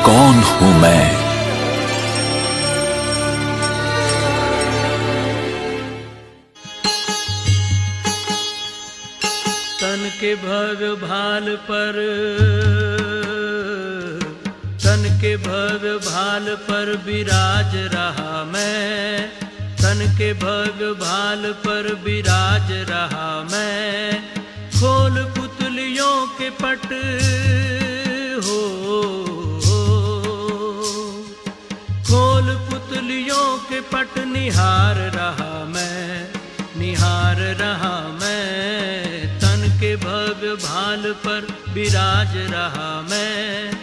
कौन हूं मैं? तन के भग भाल पर, तन के भग भाल पर विराज रहा मैं। तन के भग भाल पर विराज रहा मैं। खोल पुतलियों के पट हो, खोल पुतलियों के पट निहार रहा मैं, निहार रहा मैं। तन के भग भाल पर विराज रहा मैं।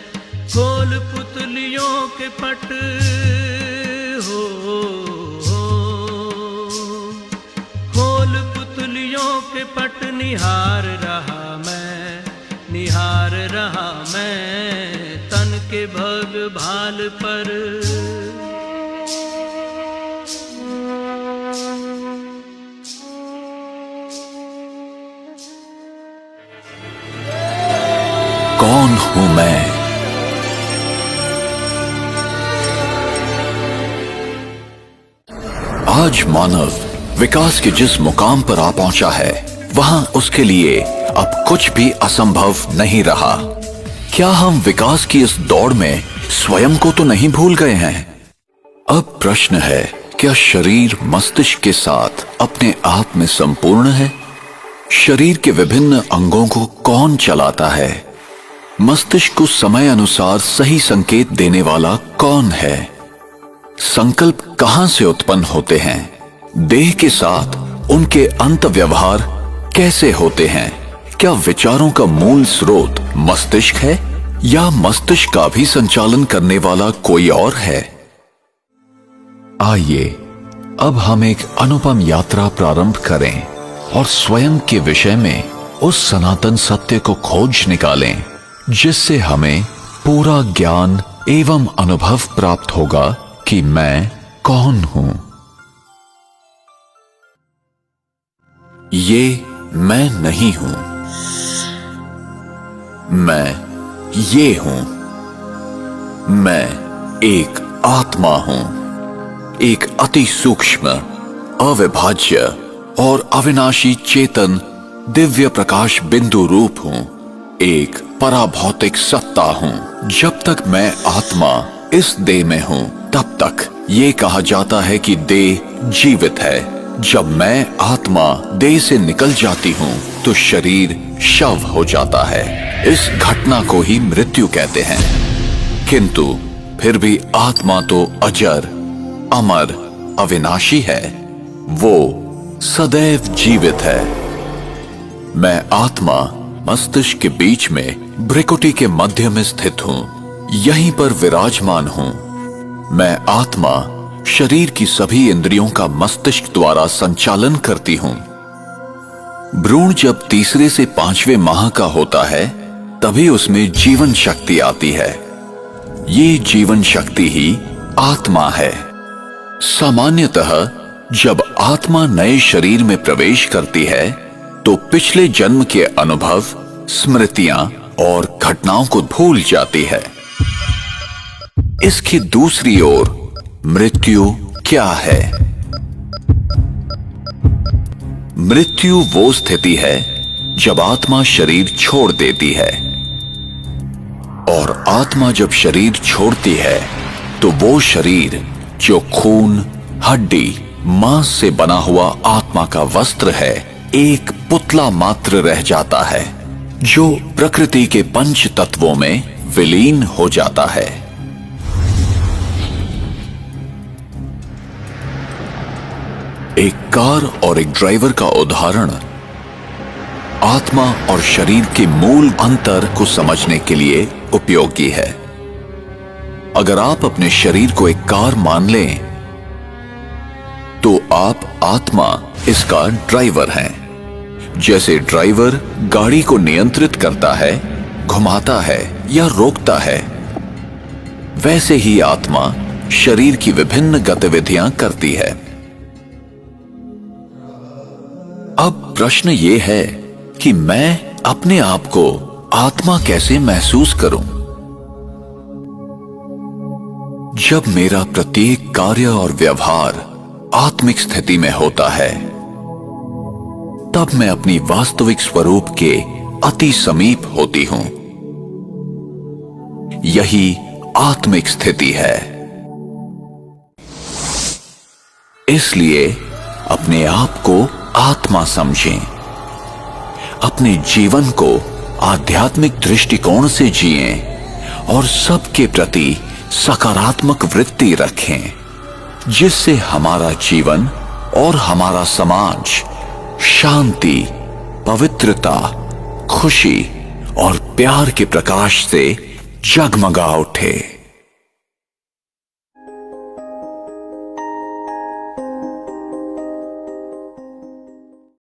खोल पुतलियों के पट हो, खोल पुतलियों के पट निहार रहा मैं, निहार रहा मैं। तन के भग भाल पर। कौन हूं मैं? आज मानव विकास के जिस मुकाम पर आ पहुंचा है, वहां उसके लिए अब कुछ भी असंभव नहीं रहा। क्या हम विकास की इस दौड़ में स्वयं को तो नहीं भूल गए हैं? अब प्रश्न है, क्या शरीर मस्तिष्क के साथ अपने आप में संपूर्ण है? शरीर के विभिन्न अंगों को कौन चलाता है? मस्तिष्क को समय अनुसार सही संकेत देने वाला कौन है? संकल्प कहां से उत्पन्न होते हैं? देह के साथ उनके अंत व्यवहार कैसे होते हैं? क्या विचारों का मूल स्रोत मस्तिष्क है या मस्तिष्क का भी संचालन करने वाला कोई और है? आइए अब हम एक अनुपम यात्रा प्रारंभ करें और स्वयं के विषय में उस सनातन सत्य को खोज निकालें जिससे हमें पूरा ज्ञान एवं अनुभव प्राप्त होगा कि मैं कौन हूं। ये मैं नहीं हूं, मैं ये हूं। मैं एक आत्मा हूं, एक अति सूक्ष्म, अविभाज्य और अविनाशी चेतन दिव्य प्रकाश बिंदु रूप हूं, एक पराभौतिक सत्ता हूं। जब तक मैं आत्मा इस देह में हूं, तब तक ये कहा जाता है कि देह जीवित है। जब मैं आत्मा देह से निकल जाती हूं, तो शरीर शव हो जाता है। इस घटना को ही मृत्यु कहते हैं। किंतु फिर भी आत्मा तो अजर, अमर, अविनाशी है। वो सदैव जीवित है। मैं आत्मा मस्तिष्क के बीच में भ्रिकुटी के मध्य में स्थित हूं, यहीं पर विराजमान हूं। मैं आत्मा शरीर की सभी इंद्रियों का मस्तिष्क द्वारा संचालन करती हूं। भ्रूण जब तीसरे से 5वें माह का होता है, तभी उसमें जीवन शक्ति आती है। ये जीवन शक्ति ही आत्मा है। सामान्यतः जब आत्मा नए शरीर में प्रवेश करती है, तो पिछले जन्म के अनुभव, स्मृतियां और घटनाओं को भूल जाती है। इसकी दूसरी ओर मृत्यु क्या है? मृत्यु वो स्थिति है जब आत्मा शरीर छोड़ देती है। और आत्मा जब शरीर छोड़ती है, तो वो शरीर जो खून, हड्डी, मांस से बना हुआ आत्मा का वस्त्र है, एक पुतला मात्र रह जाता है, जो प्रकृति के पंच तत्वों में विलीन हो जाता है। एक कार और एक ड्राइवर का उदाहरण आत्मा और शरीर के मूल अंतर को समझने के लिए उपयोगी है। अगर आप अपने शरीर को एक कार मान लें, तो आप आत्मा इसका ड्राइवर हैं। जैसे ड्राइवर गाड़ी को नियंत्रित करता है, घुमाता है या रोकता है, वैसे ही आत्मा शरीर की विभिन्न गतिविधियां करती है। अब प्रश्न ये है कि मैं अपने आप को आत्मा कैसे महसूस करूं? जब मेरा प्रत्येक कार्य और व्यवहार आत्मिक स्थिति में होता है, तब मैं अपनी वास्तविक स्वरूप के अति समीप होती हूं। यही आत्मिक स्थिति है। इसलिए अपने आप को आत्मा समझें, अपने जीवन को आध्यात्मिक दृष्टिकोण से जिएं और सबके प्रति सकारात्मक वृत्ति रखें, जिससे हमारा जीवन और हमारा समाज शांति, पवित्रता, खुशी और प्यार के प्रकाश से जगमगा उठे।